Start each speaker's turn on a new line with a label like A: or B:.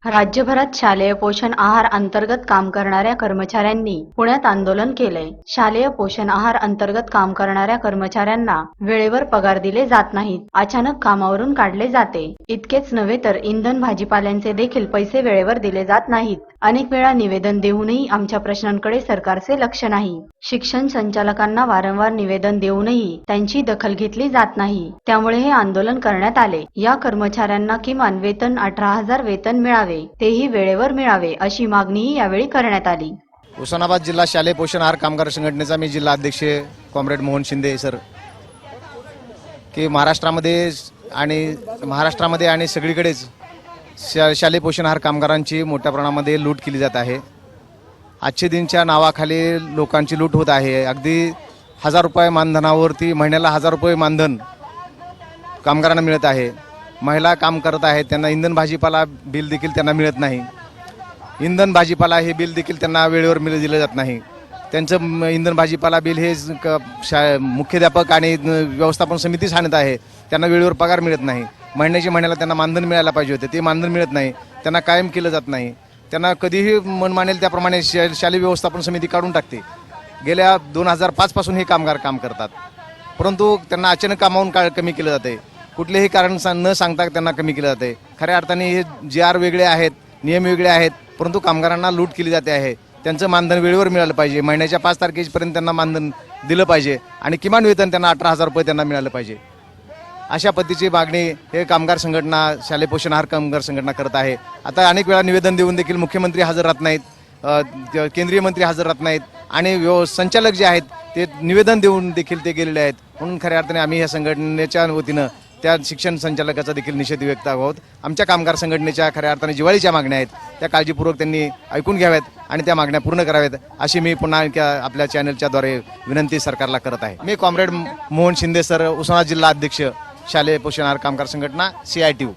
A: राज्यभरात शालेय पोषण आहार अंतर्गत काम करणाऱ्या कर्मचाऱ्यांनी पुण्यात आंदोलन केलंय। शालेय पोषण आहार अंतर्गत काम करणाऱ्या कर्मचाऱ्यांना वेळेवर पगार दिले जात नाहीत, अचानक कामावरून काढले जाते। इतकेच नव्हे तर इंधन भाजीपाल्यांचे देखील पैसे वेळेवर दिले जात नाहीत। अनेक वेळा निवेदन देऊनही आमच्या प्रश्नांकडे सरकारचे लक्ष नाही। शिक्षण संचालकांना वारंवार निवेदन देऊनही त्यांची दखल घेतली जात नाही, त्यामुळे हे आंदोलन करण्यात आले। या कर्मचाऱ्यांना किमान वेतन 18,000 वेतन मिळावे, तेही वेळेवर मिळावे अशी मागणीही यावेळी करण्यात आली।
B: उस्मानाबाद जिल्हा शालेय पोषण आहार कामगार संघटनेचा मी जिल्हा अध्यक्ष कॉम्रेड मोहन शिंदे सर की महाराष्ट्रामध्ये आणि सगळीकडेच शालेय पोषण आहार कामगारांची मोठ्या प्रमाणामध्ये लूट केली जात आहे। आजचे दिनच्या नावाखाली लोकांची लूट होत आहे। अगदी 1000 रुपये मानधनावरती महिन्याला 1000 रुपये मानधन कामगारांना मिळत आहे। महिला काम करत आहेत, त्यांना इंधन भाजीपाला बिल देखील त्यांना मिळत नाही। इंधन भाजीपाला हे बिल देखील त्यांना वेळेवर दिलं जात नाही। त्यांचं इंधन भाजीपाला बिल हे मुख्याध्यापक आणि व्यवस्थापन समितीच आणत आहे। त्यांना वेळेवर पगार मिळत नाही। महिन्याला त्यांना मानधन मिळायला पाहिजे होते, ते मानधन मिळत नाही, त्यांना कायम केलं जात नाही। त्यांना कधीही मन मानेल त्याप्रमाणे शालेय व्यवस्थापन समिती काढून टाकते। गेल्या 2005 पासून हे कामगार काम करतात, परंतु त्यांना अचानक कामावून कमी केलं जाते। कुठलेही कारण न सांगता त्यांना कमी केलं जाते। खऱ्या अर्थाने हे GR वेगळे आहेत, नियम वेगळे आहेत, परंतु कामगारांना लूट केली जाते आहे। त्यांचं मानधन वेळेवर मिळालं पाहिजे। महिन्याच्या 5 तारखेपर्यंत त्यांना मानधन दिलं पाहिजे आणि किमान वेतन त्यांना 18,000 रुपये त्यांना मिळालं पाहिजे। अशा पद्धतीची मागणी हे कामगार संघटना, शालेय पोषण आहार कामगार संघटना करत आहे। आता अनेक वेळा निवेदन देऊन देखील मुख्यमंत्री हजर राहत नाहीत, केंद्रीय मंत्री हजर राहत नाहीत आणि संचालक जे आहेत ते निवेदन देऊन देखील ते गेलेले आहेत। म्हणून खऱ्या अर्थाने आम्ही या संघटनेच्या वतीनं त्या शिक्षण संचालकाचा देखील निषेध व्यक्त आहोत। आमच्या कामगार संघटनेच्या खऱ्या अर्थाने जिव्हाळीच्या मागण्या आहेत, त्या काळजीपूर्वक त्यांनी ऐकून घ्याव्यात आणि त्या मागण्या पूर्ण कराव्यात अशी मी पुन्हा आपल्या चॅनलच्याद्वारे विनंती सरकारला करत आहे। मी कॉम्रेड मोहन शिंदे सर, उस्मानाबाद जिल्हा अध्यक्ष शालेय पोषण आहार कामगार संघटना CITU।